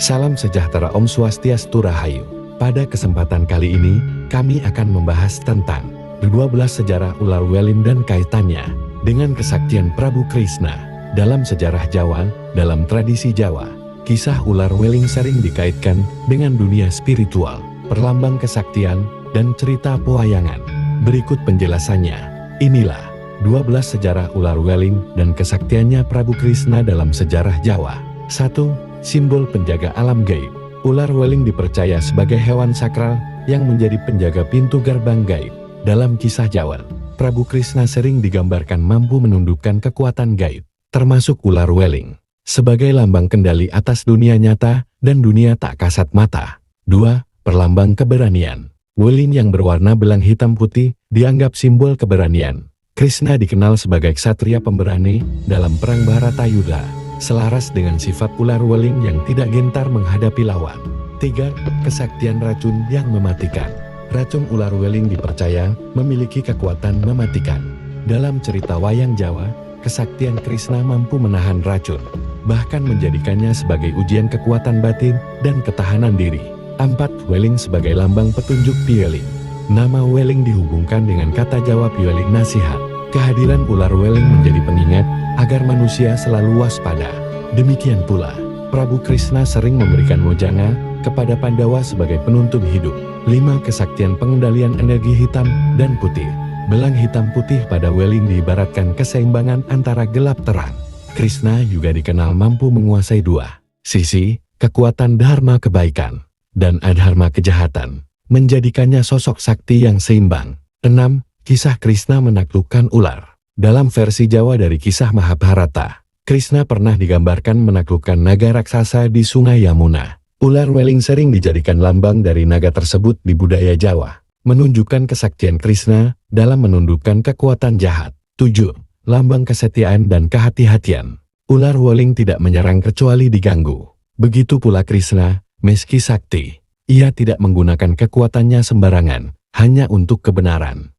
Salam sejahtera, Om Swastiastu Rahayu. Pada kesempatan kali ini, kami akan membahas tentang 12 sejarah ular weling dan kaitannya dengan kesaktian Prabu Krishna. Dalam sejarah Jawa, dalam tradisi Jawa, kisah ular weling sering dikaitkan dengan dunia spiritual, perlambang kesaktian, dan cerita pewayangan. Berikut penjelasannya. Inilah 12 sejarah ular weling dan kesaktiannya Prabu Krishna dalam sejarah Jawa. 1. Simbol penjaga alam gaib. Ular weling dipercaya sebagai hewan sakral yang menjadi penjaga pintu gerbang gaib. Dalam kisah Jawa, Prabu Krishna sering digambarkan mampu menundukkan kekuatan gaib, termasuk ular weling, sebagai lambang kendali atas dunia nyata dan dunia tak kasat mata. 2. Perlambang keberanian. Weling yang berwarna belang hitam putih dianggap simbol keberanian. Krishna dikenal sebagai ksatria pemberani dalam perang Bharatayuddha, selaras dengan sifat ular weling yang tidak gentar menghadapi lawan. 3. Kesaktian racun yang mematikan. Racun ular weling dipercaya memiliki kekuatan mematikan. Dalam cerita wayang Jawa, kesaktian Krishna mampu menahan racun, bahkan menjadikannya sebagai ujian kekuatan batin dan ketahanan diri. 4. Weling sebagai lambang petunjuk piweling. Nama weling dihubungkan dengan kata Jawa piweling nasihat. Kehadiran ular weling menjadi pengingat agar manusia selalu waspada. Demikian pula, Prabu Krishna sering memberikan mojanga kepada Pandawa sebagai penuntun hidup. 5. Kesaktian pengendalian energi hitam dan putih. Belang hitam putih pada weling diibaratkan keseimbangan antara gelap terang. Krishna juga dikenal mampu menguasai dua sisi, kekuatan dharma kebaikan dan adharma kejahatan, menjadikannya sosok sakti yang seimbang. 6. Kisah Krishna menaklukkan ular. Dalam versi Jawa dari kisah Mahabharata, Krishna pernah digambarkan menaklukkan naga raksasa di Sungai Yamuna. Ular weling sering dijadikan lambang dari naga tersebut di budaya Jawa, menunjukkan kesaktian Krishna dalam menundukkan kekuatan jahat. 7. Lambang kesetiaan dan kehati-hatian. Ular weling tidak menyerang kecuali diganggu. Begitu pula Krishna, meski sakti, ia tidak menggunakan kekuatannya sembarangan, hanya untuk kebenaran.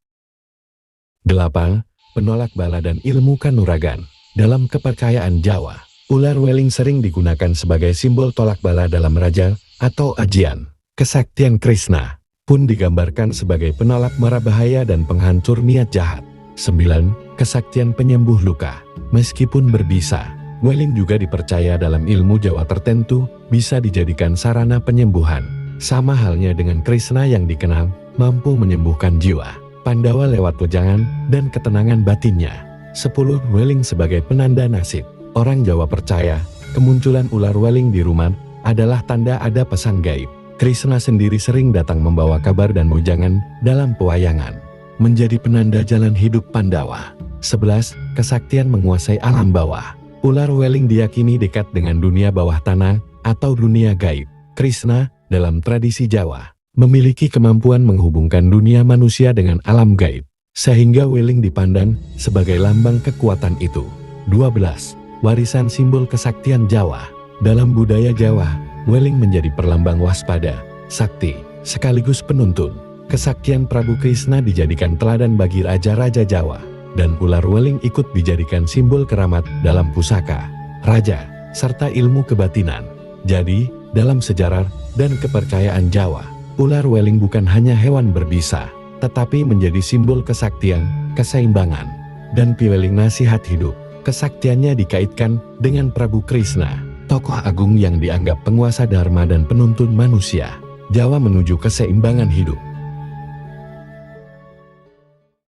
8. Penolak bala dan ilmu kanuragan. Dalam kepercayaan Jawa, ular weling sering digunakan sebagai simbol tolak bala dalam raja atau ajian. Kesaktian Krishna pun digambarkan sebagai penolak mara bahaya dan penghancur niat jahat. 9. Kesaktian penyembuh luka. Meskipun berbisa, weling juga dipercaya dalam ilmu Jawa tertentu bisa dijadikan sarana penyembuhan. Sama halnya dengan Krishna yang dikenal mampu menyembuhkan jiwa Pandawa lewat wejangan dan ketenangan batinnya. 10. Weling sebagai penanda nasib. Orang Jawa percaya kemunculan ular weling di rumah adalah tanda ada pesan gaib. Krishna sendiri sering datang membawa kabar dan wejangan dalam pewayangan, menjadi penanda jalan hidup Pandawa. 11. Kesaktian menguasai alam bawah. Ular weling diyakini dekat dengan dunia bawah tanah atau dunia gaib. Krishna, dalam tradisi Jawa, memiliki kemampuan menghubungkan dunia manusia dengan alam gaib, sehingga weling dipandang sebagai lambang kekuatan itu. 12. Warisan simbol kesaktian Jawa. Dalam budaya Jawa, weling menjadi perlambang waspada, sakti, sekaligus penuntun. Kesaktian Prabu Krishna dijadikan teladan bagi raja-raja Jawa, dan ular weling ikut dijadikan simbol keramat dalam pusaka, raja, serta ilmu kebatinan. Jadi, dalam sejarah dan kepercayaan Jawa, ular weling bukan hanya hewan berbisa, tetapi menjadi simbol kesaktian, keseimbangan, dan piweling nasihat hidup. Kesaktiannya dikaitkan dengan Prabu Krishna, tokoh agung yang dianggap penguasa dharma dan penuntun manusia Jawa menuju keseimbangan hidup.